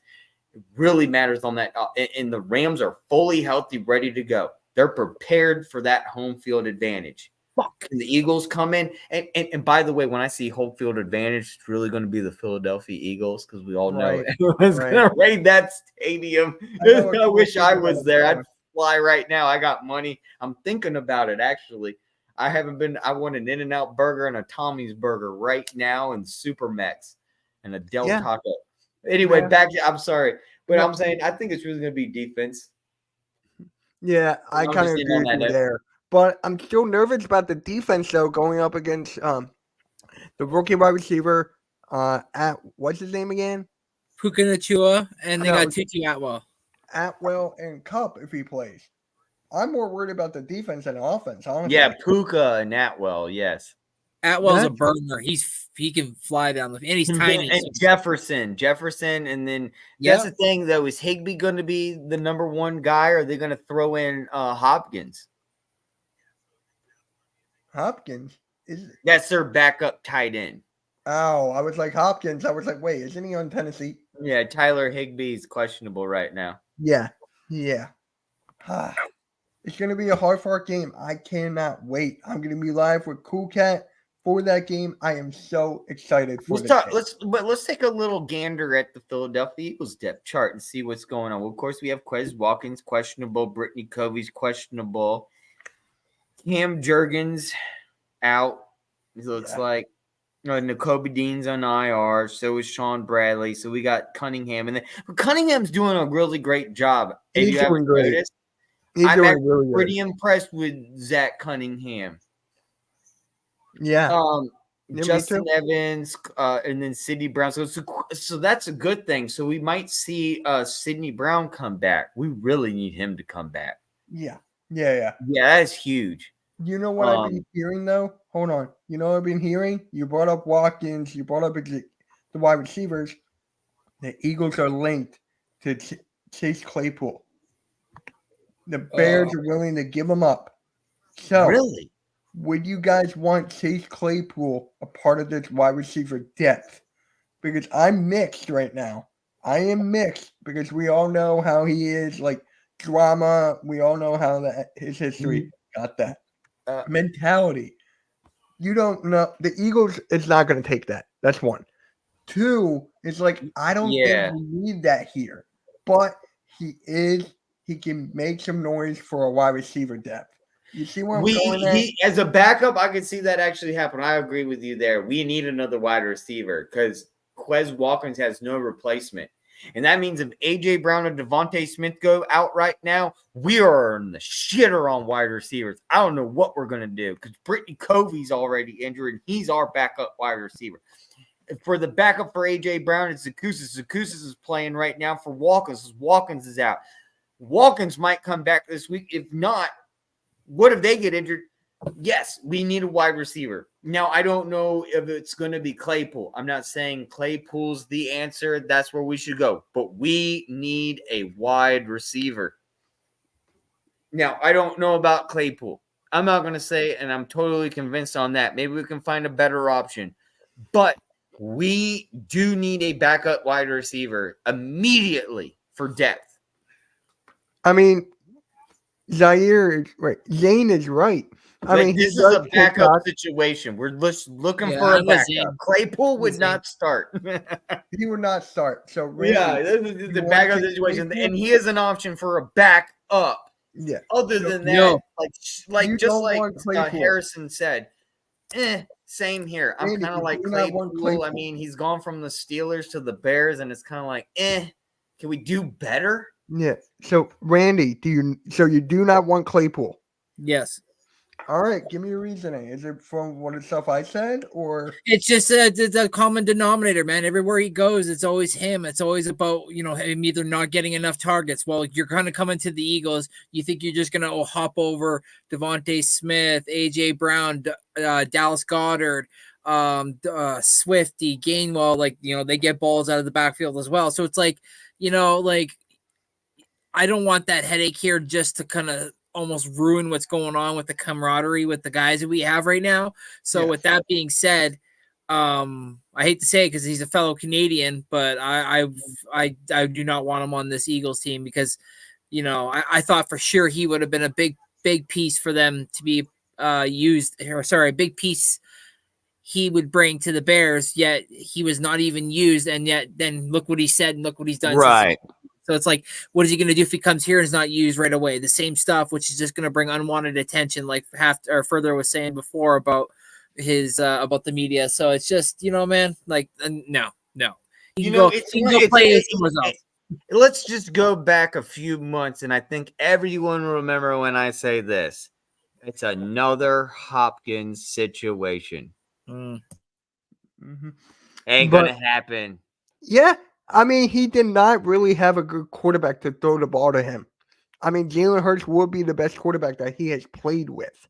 it really matters on that. And the Rams are fully healthy, ready to go. They're prepared for that home field advantage. Fuck. And the Eagles come in. And by the way, when I see home field advantage, it's really going to be the Philadelphia Eagles because we all know everyone's going to raid that stadium. I wish I was there. I'd fly right now. I got money. I'm thinking about it, actually. I want an In-N-Out burger and a Tommy's burger right now and Super Mex and a Del Taco. Anyway, I'm sorry. But I'm saying I think it's really going to be defense. Yeah, I kind of agree with you there. But I'm still nervous about the defense, though, going up against the rookie wide receiver at what's his name again? Puka Nacua, and they got Tutu Atwell. Atwell and Cup if he plays. I'm more worried about the defense than the offense, honestly. Yeah, Puka and Atwell, yes. Atwell's a burner. He can fly down and he's tiny. And Jefferson, and then that's the thing though. Is Higbee going to be the number one guy, or are they going to throw in Hopkins? Hopkins that's their backup tight end. Oh, I was like Hopkins. I was like, wait, isn't he on Tennessee? Yeah, Tyler Higbee's questionable right now. Yeah. It's going to be a hard-fought game. I cannot wait. I'm going to be live with Cool Cat for that game. I am so excited for let's take a little gander at the Philadelphia Eagles depth chart and see what's going on. Well, of course, we have Quez Watkins questionable, Brittany Covey's questionable, Cam Jurgens out. It looks like Nakobe Dean's on IR. So is Sean Bradley. So we got Cunningham, and then Cunningham's doing a really great job. He's doing great. I'm actually pretty impressed with Zach Cunningham. Yeah. Justin Evans, and then Sidney Brown. So that's a good thing. So we might see Sidney Brown come back. We really need him to come back. Yeah. Yeah, that's huge. You know what I've been hearing, though? Hold on. You know what I've been hearing? You brought up Watkins. You brought up the wide receivers. The Eagles are linked to Chase Claypool. The Bears are willing to give him up. So, really? Would you guys want Chase Claypool a part of this wide receiver depth? Because I'm mixed right now. I am mixed because we all know how he is, like drama. We all know how his history got that mentality. You don't know. The Eagles is not going to take that. That's one. Two, it's like, I don't think we need that here. But he can make some noise for a wide receiver depth. You see where I'm going at? As a backup, I could see that actually happen. I agree with you there. We need another wide receiver because Quez Watkins has no replacement. And that means if A.J. Brown and Devontae Smith go out right now, we are in the shitter on wide receivers. I don't know what we're going to do because Brittany Covey's already injured, and he's our backup wide receiver. For the backup for A.J. Brown, it's Zakusis. Zakusis is playing right now for Watkins. Watkins is out. Watkins might come back this week. If not, what if they get injured? Yes, we need a wide receiver. Now, I don't know if it's going to be Claypool. I'm not saying Claypool's the answer. That's where we should go. But we need a wide receiver. Now, I don't know about Claypool. I'm not going to say, and I'm totally convinced on that. Maybe we can find a better option. But we do need a backup wide receiver immediately for depth. I mean, Zaire is right. Zane is right. I mean, this is a backup situation. We're just looking for a backup. Claypool would not start. He would not start. So Randy, this is the backup situation, Claypool? And he is an option for a backup. Yeah. Other than that, like Harrison said, same here. I'm kind of like Claypool. I mean, he's gone from the Steelers to the Bears, and it's kind of like, can we do better? Yeah. So, Randy, you do not want Claypool? Yes. All right. Give me your reasoning. Is it from what stuff I said, or it's just a common denominator, man? Everywhere he goes, it's always him. It's always about him either not getting enough targets. Well, you're kind of coming to the Eagles. You think you're just gonna hop over Devontae Smith, AJ Brown, Dallas Goedert, Swifty, Gainwell. They get balls out of the backfield as well. So it's like, I don't want that headache here just to kind of almost ruin what's going on with the camaraderie with the guys that we have right now. So with that being said, I hate to say it because he's a fellow Canadian, but I do not want him on this Eagles team because, you know, I thought for sure he would have been a big piece for them to be used, or sorry, a big piece he would bring to the Bears, yet he was not even used, and yet then look what he said and look what he's done. Right. So it's like, what is he going to do if he comes here and is not used right away? The same stuff, which is just going to bring unwanted attention, like Further was saying before about his about the media. So it's just, you know, man, like no. Let's just go back a few months, and I think everyone will remember when I say this. It's another Hopkins situation. Mm-hmm. Ain't gonna happen. Yeah, I mean, he did not really have a good quarterback to throw the ball to him. I mean, Jalen Hurts would be the best quarterback that he has played with.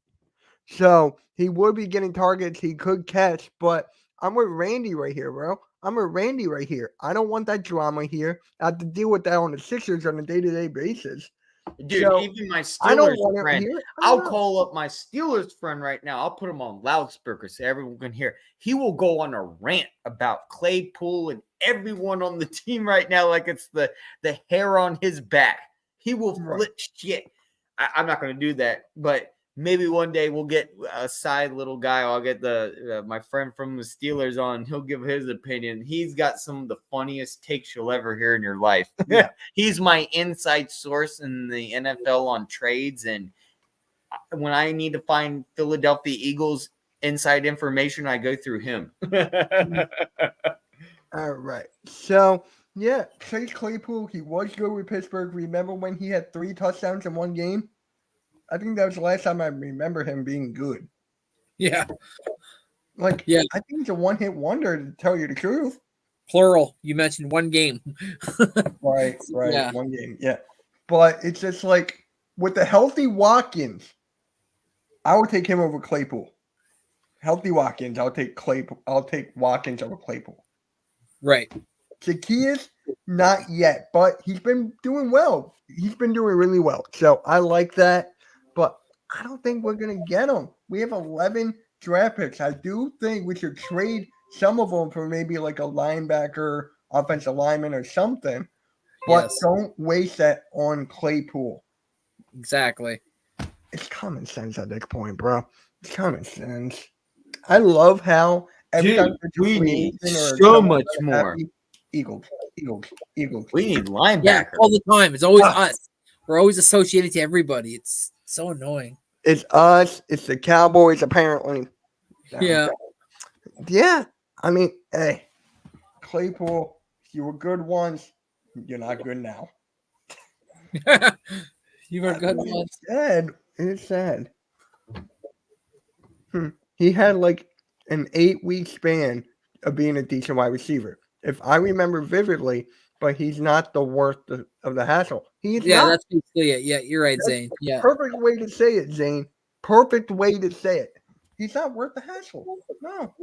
So he would be getting targets he could catch, but I'm with Randy right here, bro. I'm with Randy right here. I don't want that drama here. I have to deal with that on the Sixers on a day-to-day basis. Dude, so, even my Steelers friend, I'll call up my Steelers friend right now. I'll put him on loudspeaker so everyone can hear. He will go on a rant about Claypool and everyone on the team right now like it's the hair on his back. He will flip shit. I'm not going to do that, but maybe one day we'll get a side little guy. I'll get my friend from the Steelers on. He'll give his opinion. He's got some of the funniest takes you'll ever hear in your life. Yeah. He's my inside source in the NFL on trades. And when I need to find Philadelphia Eagles inside information, I go through him. All right. So, yeah, Chase Claypool, he was good with Pittsburgh. Remember when he had 3 touchdowns in one game? I think that was the last time I remember him being good. Yeah. I think he's a one-hit wonder, to tell you the truth. Plural. You mentioned one game. Right. Yeah. One game, yeah. But it's just like, with the healthy Watkins, I would take him over Claypool. Healthy Watkins, I'll take Watkins over Claypool. Right. Zacchaeus, not yet, but he's been doing well. He's been doing really well. So I like that. But I don't think we're going to get him. We have 11 draft picks. I do think we should trade some of them for maybe like a linebacker, offensive lineman or something. But don't waste that on Claypool. Exactly. It's common sense at this point, bro. It's common sense. I love how every time we need so much more. Eagles. We need linebacker. Yeah, all the time. It's always us. We're always associated to everybody. It's so annoying. It's us. It's the Cowboys, apparently. Yeah. Yeah. I mean, hey, Claypool, you were good once. You're not good now. You were good once. It's sad. He had like an 8-week span of being a decent wide receiver. If I remember vividly, but he's not the worth of the hassle. That's basically it. Yeah, you're right, Zane. Yeah. Perfect way to say it, Zane. Perfect way to say it. He's not worth the hassle. No.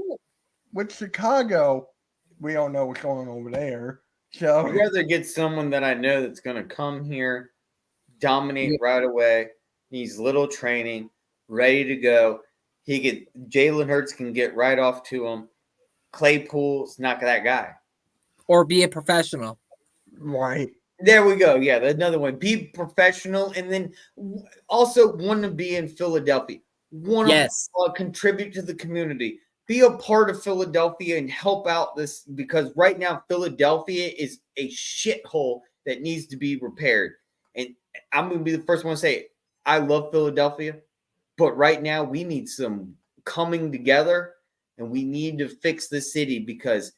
With Chicago, we don't know what's going on over there. So I'd rather get someone that I know that's going to come here, dominate right away, needs little training, ready to go. Jalen Hurts can get right off to him. Claypool's not that guy. Or be a professional. Right. There we go. Yeah, another one. Be professional, and then also want to be in Philadelphia. Want to contribute to the community. Be a part of Philadelphia and help out this, because right now Philadelphia is a shithole that needs to be repaired. And I'm going to be the first one to say I love Philadelphia, but right now we need some coming together, and we need to fix the city because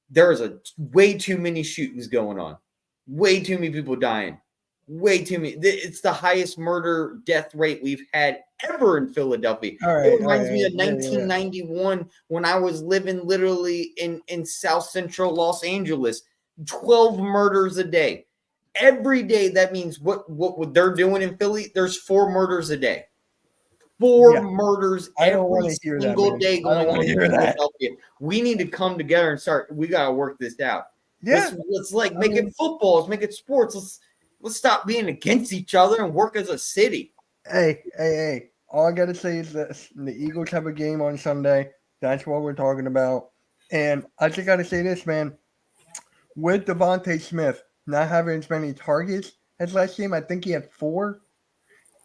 there's way too many shootings going on. Way too many people dying. Way too many. It's the highest murder death rate we've had ever in Philadelphia. It reminds me of 1991 when I was living literally in South Central Los Angeles. 12 murders a day. Every day, that means what they're doing in Philly, there's 4 murders a day. 4 murders every single day going on in Philadelphia. We need to come together and we got to work this out. Yeah. Let's make it football. Let's make it sports. Let's stop being against each other and work as a city. Hey. All I gotta say is this: the Eagles have a game on Sunday. That's what we're talking about. And I just gotta say this, man. With Devontae Smith not having as many targets as last game, I think he had 4.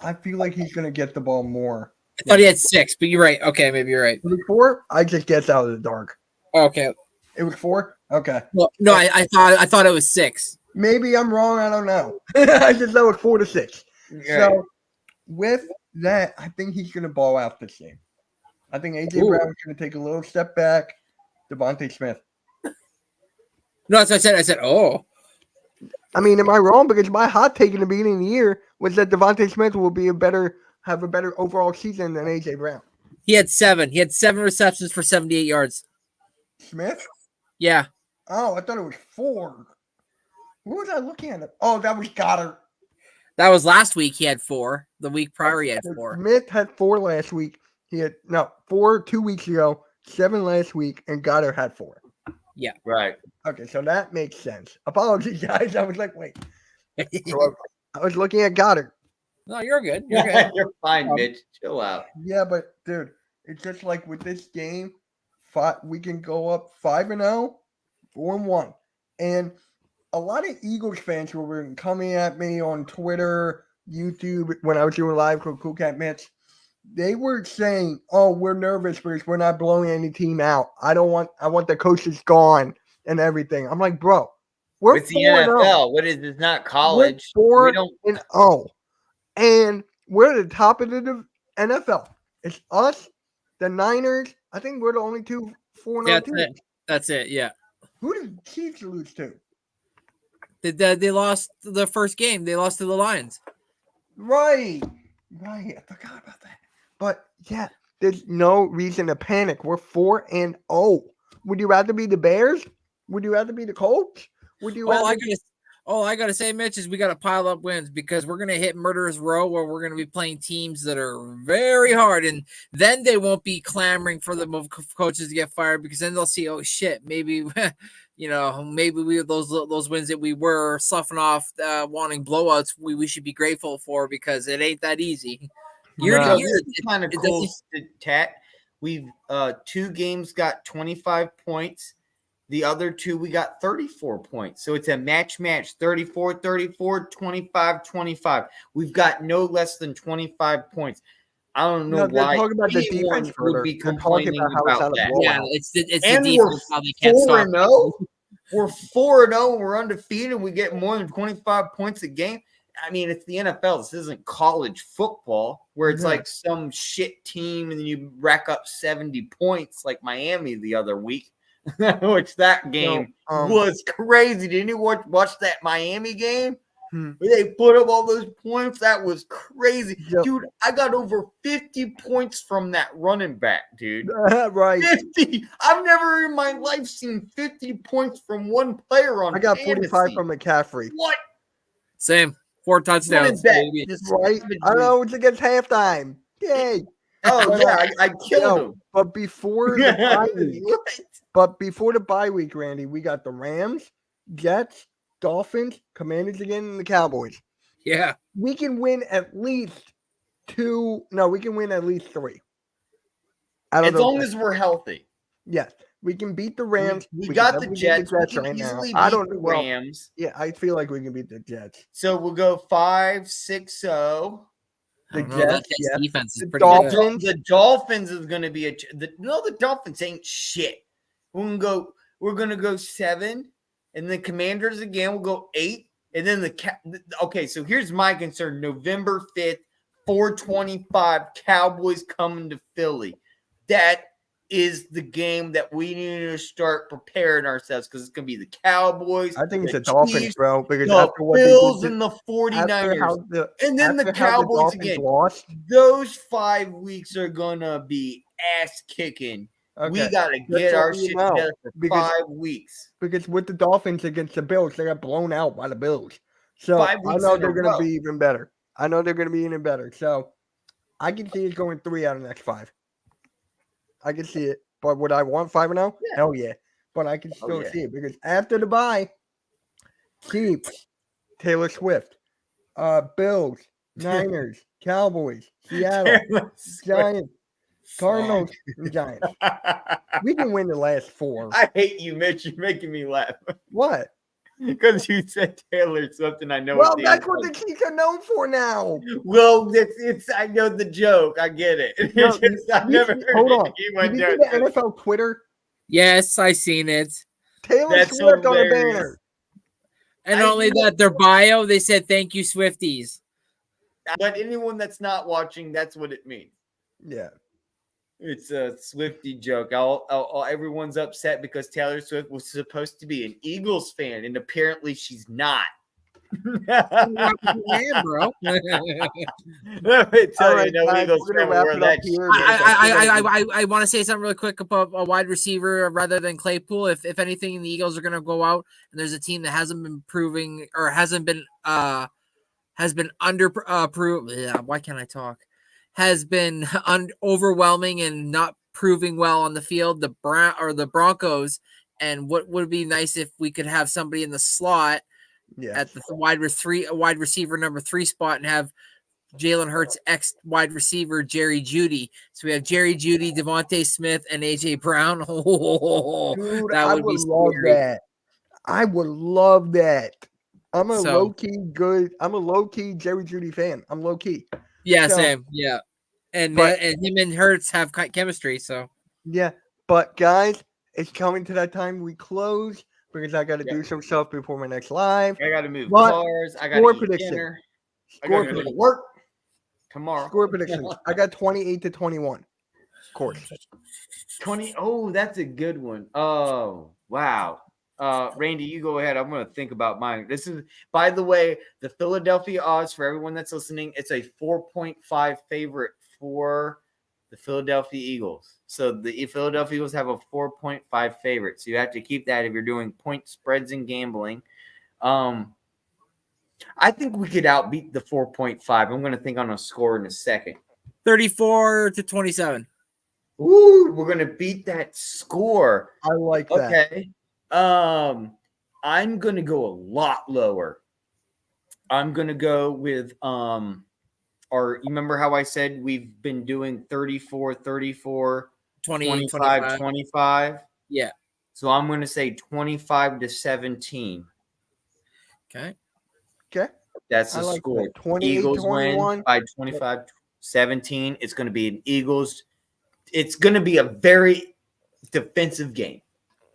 I feel like he's gonna get the ball more. I thought he had 6, but you're right. Okay, maybe you're right. Was it 4? I just guessed out of the dark. Okay. It was 4? Okay. Well, no, I thought it was 6. Maybe I'm wrong. I don't know. I just know it's 4 to 6. Right. So with that, I think he's going to ball out this game. I think AJ Brown is going to take a little step back. Devontae Smith. No, that's what I said. I said, oh. I mean, am I wrong? Because my hot take in the beginning of the year was that Devontae Smith will be have a better overall season than AJ Brown. He had 7. He had 7 receptions for 78 yards. Smith? Yeah. Oh, I thought it was 4. What was I looking at? Oh, that was Goddard. That was last week. He had 4. The week prior, he had 4. Smith had 4 last week. He had 4 2 weeks ago, 7 last week, and Goddard had 4. Yeah. Right. Okay, so that makes sense. Apologies, guys. I was like, wait. I was looking at Goddard. No, you're good. You're good. You're fine, Mitch. Chill out. Yeah, but dude, it's just like with this game, we can go up 5-0, 4-1, and a lot of Eagles fans who were coming at me on Twitter, YouTube when I was doing live with Cool Cat Mitch. They were saying, "Oh, we're nervous because we're not blowing any team out. I want the coaches gone and everything." I'm like, bro, we're It's the NFL. What is this? Not college. We're We don't. 4-0, and we're at the top of the NFL. It's us, the Niners. I think we're the only 2 4-0 teams. That's it. Yeah. Who did the Chiefs lose to? They lost the first game. They lost to the Lions. Right. I forgot about that. But yeah, there's no reason to panic. We're 4-0. Would you rather be the Bears? Would you rather be the Colts? Would you rather? All I gotta say, Mitch, is we gotta pile up wins because we're gonna hit Murderer's Row where we're gonna be playing teams that are very hard, and then they won't be clamoring for the coaches to get fired because then they'll see, oh shit, maybe maybe we those wins that we were sloughing off, wanting blowouts, we should be grateful for because it ain't that easy. It's kind of cool stat. We've 2 games got 25 points. The other 2, we got 34 points. So it's a match, 34, 25, 25. We've got no less than 25 points. I don't know why. Talking about the defense would be complaining about that. Yeah, it's the and defense. How they can't stop. 4-0. We're 4-0 and we're undefeated. And we get more than 25 points a game. I mean, it's the NFL. This isn't college football where it's like some shit team and you rack up 70 points like Miami the other week. Which that game was crazy. Didn't you watch that Miami game? Where they put up all those points? That was crazy. Yep. Dude, I got over 50 points from that running back, dude. Right. 50. I've never in my life seen 50 points from one player on I got fantasy. 45 from McCaffrey. What? Same. 4 touchdowns. Right? I know it's against halftime. Yay. Oh, yeah. I killed him. But before the bye week, Randy, we got the Rams, Jets, Dolphins, Commanders again, and the Cowboys. Yeah. We can win at least 2. No, we can win at least 3. As long as we're healthy. Yes. We can beat the Rams. We got the Jets. We can easily beat the Rams. Yeah, I feel like we can beat the Jets. So we'll go 5-6-0. The Jets, defense is pretty Dolphins. The Dolphins is going to be the Dolphins ain't shit. We're going to go 7, and the Commanders again will go 8, and then okay. So here's my concern: November 5th, 4:25, Cowboys coming to Philly. That is the game that we need to start preparing ourselves because it's going to be the Cowboys. I think it's the Dolphins, bro. Because the Bills and the 49ers. And then the Cowboys again. Those 5 weeks are going to be ass kicking. Okay. We got to get our shit together for 5 weeks. Because with the Dolphins against the Bills, they got blown out by the Bills. So I know they're going to be even better. So I can see it going 3 out of the next 5. I can see it. But would I want 5-0? Yeah. Hell yeah. But I can still see it because after the bye, Chiefs, Taylor Swift, Bills, Niners, Cowboys, Seattle, Giants, Cardinals, and Giants. We can win the last 4. I hate you, Mitch. You're making me laugh. What? Because you said Taylor Swift, and I know. Well, that's what the Chiefs are known for now. Well, it's I know the joke. I get it. No, I've never heard hold it. on. Did you see the NFL Twitter? Yes, I seen it. Taylor Swift on the banner. And only that, their bio, they said, "Thank you, Swifties." But anyone that's not watching, that's what it means. Yeah. It's a Swiftie joke. Everyone's upset because Taylor Swift was supposed to be an Eagles fan, and apparently she's not. Man, bro. I want to say something really quick about a wide receiver rather than Claypool. If anything, the Eagles are going to go out and there's a team that hasn't been proving or has been under why can't I talk? Has been overwhelming and not proving well on the field. The Broncos, and what would be nice if we could have somebody in the slot. Yeah. At the wide receiver number 3 spot and have Jalen Hurts ex wide receiver Jerry Jeudy. So we have Jerry Jeudy, Devontae Smith, and AJ Brown. Dude, I would love that. I would love that. I'm a low key Jerry Jeudy fan. I'm low key. Yeah, same. Yeah, and him and Hurts have chemistry. So yeah, but guys, it's coming to that time we close. Because I got to do some stuff before my next live. I got to move cars. I got to eat dinner. Score prediction. Work tomorrow. Score prediction. I got 28-21. Of course. 20. Oh, that's a good one. Oh, wow. Randy, you go ahead. I'm going to think about mine. This is, by the way, the Philadelphia odds for everyone that's listening. It's a 4.5 favorite for the Philadelphia Eagles. So the Philadelphia Eagles have a 4.5 favorite. So you have to keep that if you're doing point spreads and gambling. I think we could outbeat the 4.5. I'm going to think on a score in a second. 34-27. Ooh, we're going to beat that score. I like that. Okay. I'm going to go a lot lower. I'm going to go with you remember how I said we've been doing 34, 25. Yeah. So I'm going to say 25-17. Okay. I That's the like score. That. Eagles win by 25-17. It's going to be an Eagles. It's going to be a very defensive game.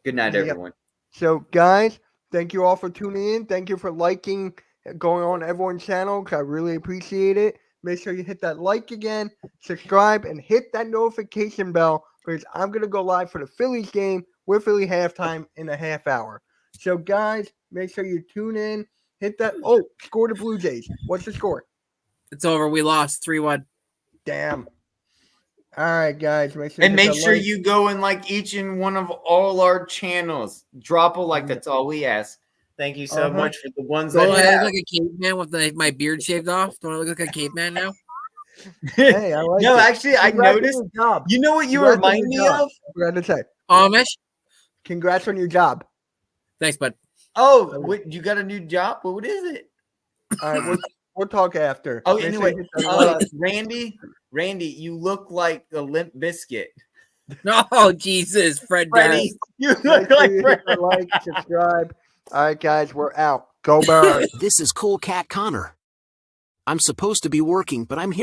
Good night, everyone. So, guys, thank you all for tuning in. Thank you for liking, going on everyone's channel, because I really appreciate it. Make sure you hit that like again, subscribe, and hit that notification bell because I'm going to go live for the Phillies game with Philly halftime in a half hour. So, guys, make sure you tune in. Hit that. Oh, score the Blue Jays. What's the score? It's over. We lost 3-1. Damn. All right, guys. Make sure you go in like each and one of all our channels. Drop a like. That's all we ask. Thank you so much for the ones that I look like a caveman with my beard shaved off. Don't I look like a caveman now? Hey, I like no, it. actually, I noticed. You know what you remind me of? Forgot to say. Amish. Congrats on your job. Thanks, bud. Oh, you got a new job? What is it? All right, we'll talk after. Oh, anyway, Randy, you look like the Limp Biscuit. No, Jesus, Freddie, you look like Freddie. Like, subscribe. All right, guys, we're out. Go Birds. This is Cool Cat Connor. I'm supposed to be working, but I'm here.